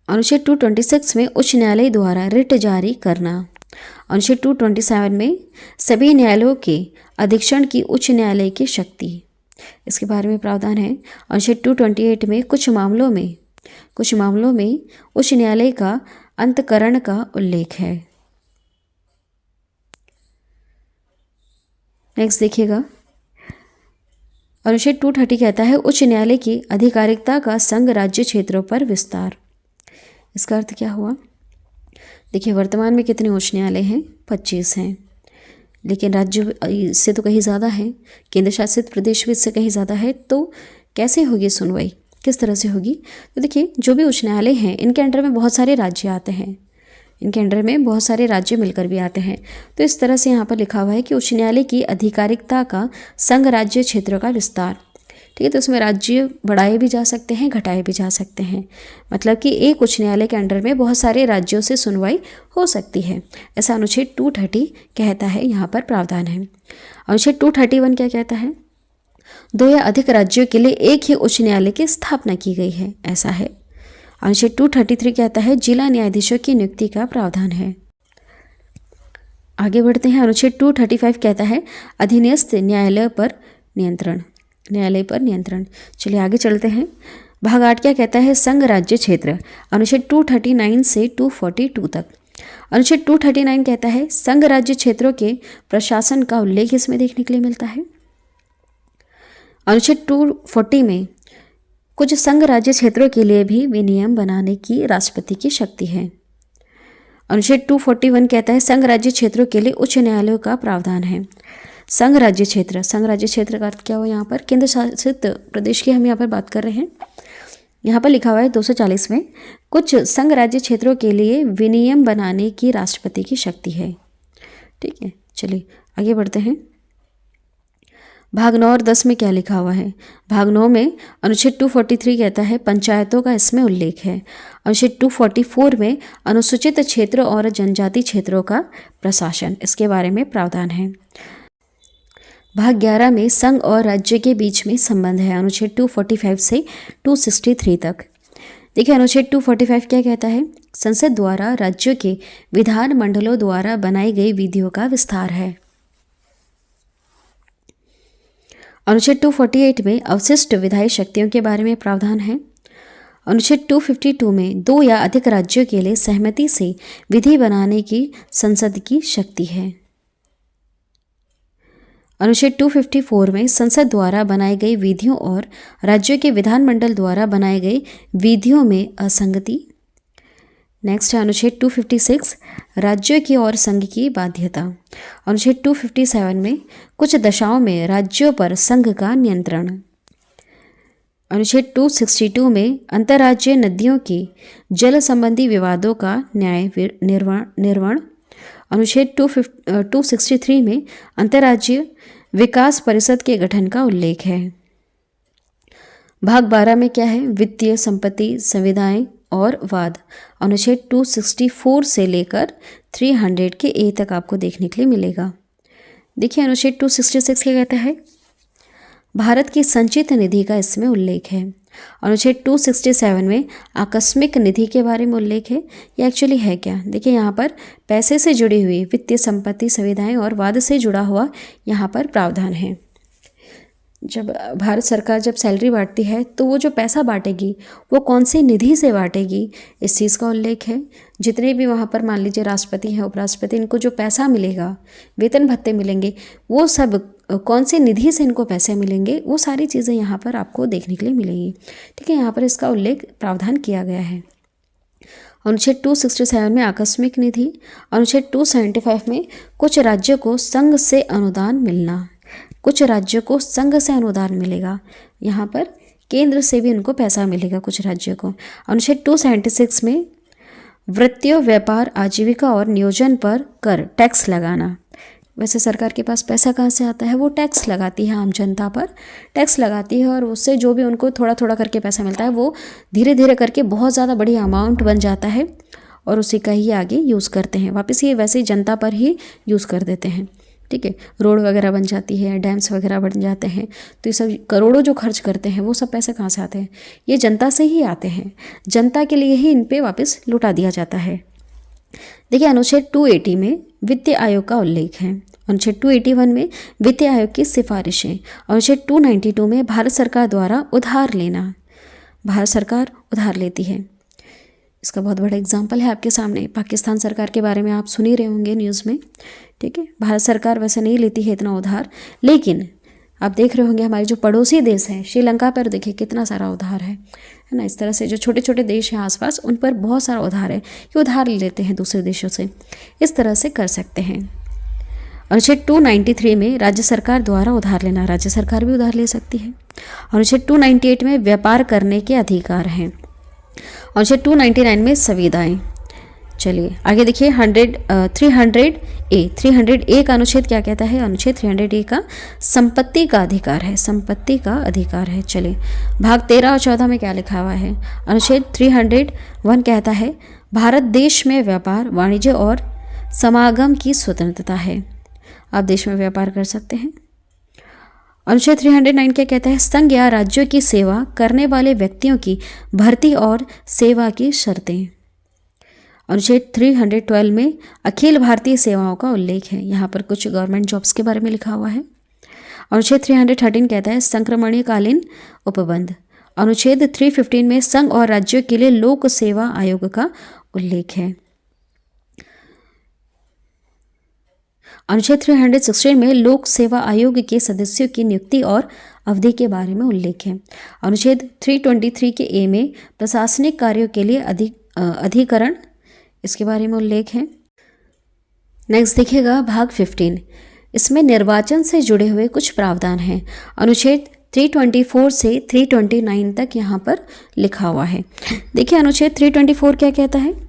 अनुच्छेद 226 में उच्च न्यायालय द्वारा रिट जारी करना। अनुच्छेद 227 में सभी न्यायालयों के अधीक्षण की उच्च न्यायालय की शक्ति, इसके बारे में प्रावधान है। अनुच्छेद 228 में कुछ मामलों में उच्च न्यायालय का अंतःकरण का उल्लेख है। नेक्स्ट देखिएगा, अनुच्छेद 230 कहता है उच्च न्यायालय की आधिकारिकता का संघ राज्य क्षेत्रों पर विस्तार। इसका अर्थ क्या हुआ? देखिए, वर्तमान में कितने उच्च न्यायालय हैं? 25 हैं, लेकिन राज्य इससे तो कहीं ज़्यादा है, केंद्र शासित प्रदेश भी इससे कहीं ज़्यादा है। तो कैसे होगी सुनवाई, किस तरह से होगी? तो देखिए, जो भी उच्च न्यायालय हैं इनके अंडर में बहुत सारे राज्य आते हैं, इनके अंडर में बहुत सारे राज्य मिलकर भी आते हैं। तो इस तरह से यहाँ पर लिखा हुआ है कि उच्च न्यायालय की आधिकारिकता का संघ राज्य क्षेत्रों का विस्तार। ठीक है, तो उसमें राज्य बढ़ाए भी जा सकते हैं, घटाए भी जा सकते हैं। मतलब कि एक उच्च न्यायालय के अंडर में बहुत सारे राज्यों से सुनवाई हो सकती है, ऐसा अनुच्छेद 230 कहता है। यहाँ पर प्रावधान है। अनुच्छेद 231 क्या कहता है? 2 या अधिक राज्यों के लिए एक ही उच्च न्यायालय की स्थापना की गई है, ऐसा है। अनुच्छेद 233 कहता है जिला न्यायाधीशों की नियुक्ति का प्रावधान है। आगे बढ़ते हैं। अनुच्छेद 235 कहता है अधीनस्थ न्यायालय पर नियंत्रण। चलिए आगे चलते हैं। भाग 8 क्या कहता है? संघ राज्य क्षेत्र। अनुच्छेद 239 से 242 तक। अनुच्छेद 239 कहता है संघ राज्य क्षेत्रों के प्रशासन का उल्लेख इसमें देखने के लिए मिलता है। अनुच्छेद 240 में कुछ संघ राज्य क्षेत्रों के लिए भी विनियम बनाने की राष्ट्रपति की शक्ति है। अनुच्छेद 241 कहता है संघ राज्य क्षेत्रों के लिए उच्च न्यायालयों का प्रावधान है। संघ राज्य क्षेत्र का अर्थ क्या हो? यहाँ पर केंद्र शासित प्रदेश की हम यहाँ पर बात कर रहे हैं। यहाँ पर लिखा हुआ है 240 में कुछ संघ राज्य क्षेत्रों के लिए विनियम बनाने की राष्ट्रपति की शक्ति है। ठीक है, चलिए आगे बढ़ते हैं। भाग 9 और 10 में क्या लिखा हुआ है? भाग 9 में अनुच्छेद 243 कहता है पंचायतों का इसमें उल्लेख है। अनुच्छेद 244 में अनुसूचित क्षेत्र और जनजाति क्षेत्रों का प्रशासन, इसके बारे में प्रावधान है। भाग 11 में संघ और राज्य के बीच में संबंध है। अनुच्छेद 245 से 263 तक। देखिए, अनुच्छेद 245 क्या कहता है? संसद द्वारा राज्यों के विधान मंडलों द्वारा बनाई गई विधियों का विस्तार है। अनुच्छेद 248 में अवशिष्ट विधायी शक्तियों के बारे में प्रावधान है। अनुच्छेद 252 में 2 या अधिक राज्यों के लिए सहमति से विधि बनाने की संसद की शक्ति है। अनुच्छेद 254 में संसद द्वारा बनाई गई विधियों और राज्यों के विधानमंडल द्वारा बनाई गई विधियों में असंगति। नेक्स्ट है अनुच्छेद 256 राज्यों की और संघ की बाध्यता। अनुच्छेद 257 में कुछ दशाओं में राज्यों पर संघ का नियंत्रण। अनुच्छेद 262 में अंतर्राज्यीय नदियों के जल संबंधी विवादों का न्याय निर्वहन। अनुच्छेद 263 में अंतर्राज्यीय विकास परिषद के गठन का उल्लेख है। भाग 12 में क्या है? वित्तीय संपत्ति, संविदाएं और वाद। अनुच्छेद 264 से लेकर 300 के ए तक आपको देखने के लिए मिलेगा। देखिए, अनुच्छेद 266 क्या कहता है? भारत की संचित निधि का इसमें उल्लेख है। अनुच्छेद 267 में आकस्मिक निधि के बारे में उल्लेख है। ये एक्चुअली है क्या? देखिए, यहाँ पर पैसे से जुड़ी हुई वित्तीय संपत्ति, सुविधाएं और वाद से जुड़ा हुआ यहाँ पर प्रावधान है। जब भारत सरकार जब सैलरी बांटती है तो वो जो पैसा बांटेगी वो कौन सी निधि से बांटेगी, इस चीज़ का उल्लेख है। जितने भी वहाँ पर मान लीजिए राष्ट्रपति हैं, उपराष्ट्रपति, इनको जो पैसा मिलेगा, वेतन भत्ते मिलेंगे, वो सब कौन सी निधि से इनको पैसे मिलेंगे, वो सारी चीज़ें यहाँ पर आपको देखने के लिए मिलेगी। ठीक है, यहाँ पर इसका उल्लेख प्रावधान किया गया है। अनुच्छेद 267 में आकस्मिक निधि। अनुच्छेद 275 में कुछ राज्यों को संघ से अनुदान मिलना। कुछ राज्यों को संघ से अनुदान मिलेगा, यहाँ पर केंद्र से भी उनको पैसा मिलेगा कुछ राज्यों को। अनुच्छेद 276 में वृत्तियों, व्यापार, आजीविका और नियोजन पर कर, टैक्स लगाना। वैसे सरकार के पास पैसा कहाँ से आता है? वो टैक्स लगाती है, आम जनता पर टैक्स लगाती है और उससे जो भी उनको थोड़ा थोड़ा करके पैसा मिलता है वो धीरे धीरे करके बहुत ज़्यादा बड़ी अमाउंट बन जाता है और उसी का ही आगे यूज़ करते हैं, वापस ये वैसे ही जनता पर ही यूज़ कर देते हैं। ठीक है, रोड वगैरह बन जाती है, डैम्स वगैरह बन जाते हैं, तो ये सब करोड़ों जो खर्च करते हैं वो सब पैसे कहाँ से आते हैं? ये जनता से ही आते हैं, जनता के लिए ही इन पे वापस लुटा दिया जाता है। देखिए अनुच्छेद 280 में वित्त आयोग का उल्लेख है, अनुच्छेद 281 में वित्त आयोग की सिफारिशें, अनुच्छेद 292 में भारत सरकार द्वारा उधार लेना, भारत सरकार उधार लेती है। इसका बहुत बड़ा एग्जाम्पल है आपके सामने, पाकिस्तान सरकार के बारे में आप सुन ही रहे होंगे न्यूज़ में, ठीक है। भारत सरकार वैसे नहीं लेती है इतना उधार, लेकिन आप देख रहे होंगे हमारे जो पड़ोसी देश हैं श्रीलंका पर देखिए कितना सारा उधार है ना। इस तरह से जो छोटे छोटे देश हैं आसपास उन पर बहुत सारा उधार है, ये उधार ले लेते हैं दूसरे देशों से, इस तरह से कर सकते हैं। अनुच्छेद 293 में राज्य सरकार द्वारा उधार लेना, राज्य सरकार भी उधार ले सकती है। अनुच्छेद 298 में व्यापार करने के अधिकार हैं। अनुच्छेद 299 में संविदाएं। चलिए आगे देखिए 300A का अनुच्छेद क्या कहता है? अनुच्छेद 300A का संपत्ति का अधिकार है, संपत्ति का अधिकार है। चलिए भाग 13 और 14 में क्या लिखा हुआ है? अनुच्छेद 301 कहता है भारत देश में व्यापार, वाणिज्य और समागम की स्वतंत्रता है, आप देश में व्यापार कर सकते हैं। अनुच्छेद 309 क्या कहता है? संघ या राज्यों की सेवा करने वाले व्यक्तियों की भर्ती और सेवा की शर्तें। अनुच्छेद 312 में अखिल भारतीय सेवाओं का उल्लेख है, यहाँ पर कुछ गवर्नमेंट जॉब्स के बारे में लिखा हुआ है। अनुच्छेद 313 कहता है संक्रमणीकालीन उपबंध। अनुच्छेद 315 में संघ और राज्यों के लिए लोक सेवा आयोग का उल्लेख है। अनुच्छेद 316 में लोक सेवा आयोग के सदस्यों की नियुक्ति और अवधि के बारे में उल्लेख है। अनुच्छेद 323 के ए में प्रशासनिक कार्यों के लिए अधिकरण, इसके बारे में उल्लेख है। नेक्स्ट देखिएगा भाग 15, इसमें निर्वाचन से जुड़े हुए कुछ प्रावधान हैं। अनुच्छेद 324 से 329 तक यहाँ पर लिखा हुआ है। देखिए अनुच्छेद 324 क्या कहता है?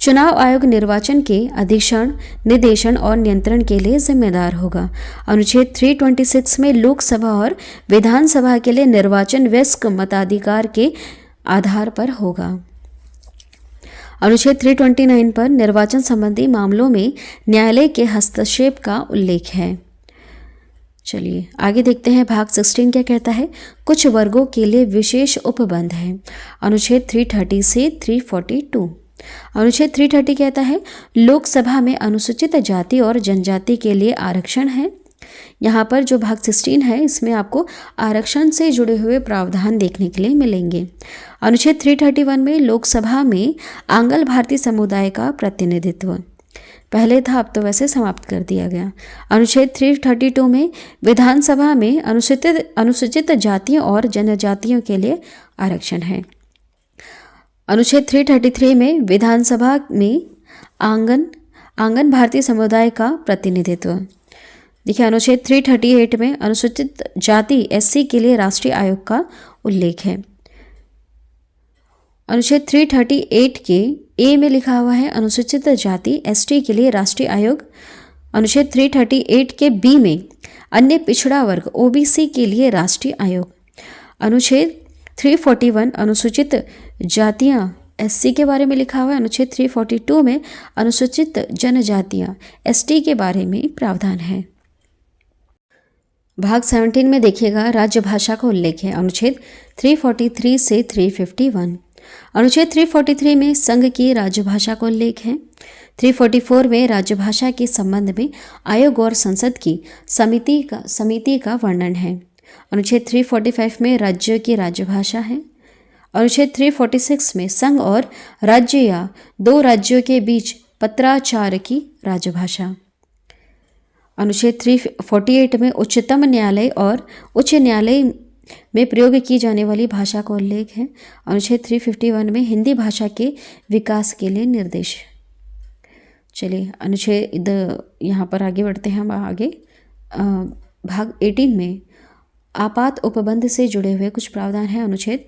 चुनाव आयोग निर्वाचन के अधीक्षण, निर्देशन और नियंत्रण के लिए जिम्मेदार होगा। अनुच्छेद 326 में लोकसभा और विधानसभा के लिए निर्वाचन वयस्क मताधिकार के आधार पर होगा। अनुच्छेद 329 पर निर्वाचन संबंधी मामलों में न्यायालय के हस्तक्षेप का उल्लेख है। चलिए आगे देखते हैं भाग 16 क्या कहता है? कुछ वर्गों के लिए विशेष उपबंध है। अनुच्छेद 330 से 342। अनुच्छेद 330 कहता है लोकसभा में अनुसूचित जाति और जनजाति के लिए आरक्षण है। यहाँ पर जो भाग 16 है इसमें आपको आरक्षण से जुड़े हुए प्रावधान देखने के लिए मिलेंगे। अनुच्छेद 331 में लोकसभा में आंग्ल भारतीय समुदाय का प्रतिनिधित्व, पहले था अब तो वैसे समाप्त कर दिया गया। अनुच्छेद 332 में विधानसभा में अनुसूचित जातियों और जनजातियों के लिए आरक्षण है। अनुच्छेद 333 में विधानसभा में आंगन भारतीय समुदाय का प्रतिनिधित्व। देखिए अनुच्छेद 338 में अनुसूचित जाति एससी के लिए राष्ट्रीय आयोग का उल्लेख है। अनुच्छेद 338 के ए में लिखा हुआ है अनुसूचित जाति एसटी के लिए राष्ट्रीय आयोग। अनुच्छेद 338 के बी में अन्य पिछड़ा वर्ग ओबीसी के लिए राष्ट्रीय आयोग। अनुच्छेद 341 अनुसूचित जातियां एससी के बारे में लिखा हुआ है। अनुच्छेद 342 में अनुसूचित जनजातियां एसटी के बारे में प्रावधान है। भाग 17 में देखिएगा राज्य भाषा का उल्लेख है। अनुच्छेद 343 से 351। अनुच्छेद 343 में संघ की राज्यभाषा का उल्लेख है। 344 में राज्यभाषा के संबंध में आयोग और संसद की समिति का वर्णन है। अनुच्छेद 345 में राज्यों की राज्यभाषा है। अनुच्छेद 346 में संघ और राज्य या दो राज्यों के बीच पत्राचार की राज्यभाषा। अनुच्छेद 348 में उच्चतम न्यायालय और उच्च न्यायालय में प्रयोग की जाने वाली भाषा का उल्लेख है। अनुच्छेद 351 में हिंदी भाषा के विकास के लिए निर्देश। चलिए अनुच्छेद यहाँ पर आगे बढ़ते हैं हम आगे। भाग 18 में आपात उपबंध से जुड़े हुए कुछ प्रावधान हैं। अनुच्छेद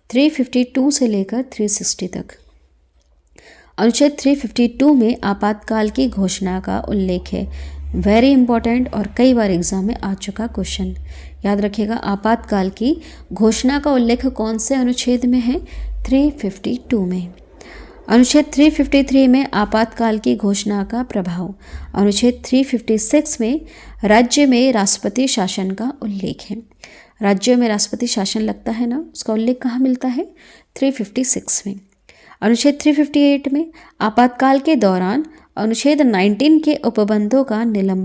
352 से लेकर 360 तक। अनुच्छेद 352 में आपातकाल की घोषणा का उल्लेख है। वेरी इंपॉर्टेंट और कई बार एग्जाम में आ चुका क्वेश्चन, याद रखिएगा। आपातकाल की घोषणा का उल्लेख कौन से अनुच्छेद में है? 352 में। अनुच्छेद 353 में आपातकाल की घोषणा का प्रभाव। अनुच्छेद 356 में राज्य में राष्ट्रपति शासन का उल्लेख है। राज्यों में राष्ट्रपति शासन लगता है ना, उसका उल्लेख कहाँ मिलता है? 356 में। अनुच्छेद 358 में आपातकाल के दौरान अनुच्छेद 19 के उपबंधों का निलंबन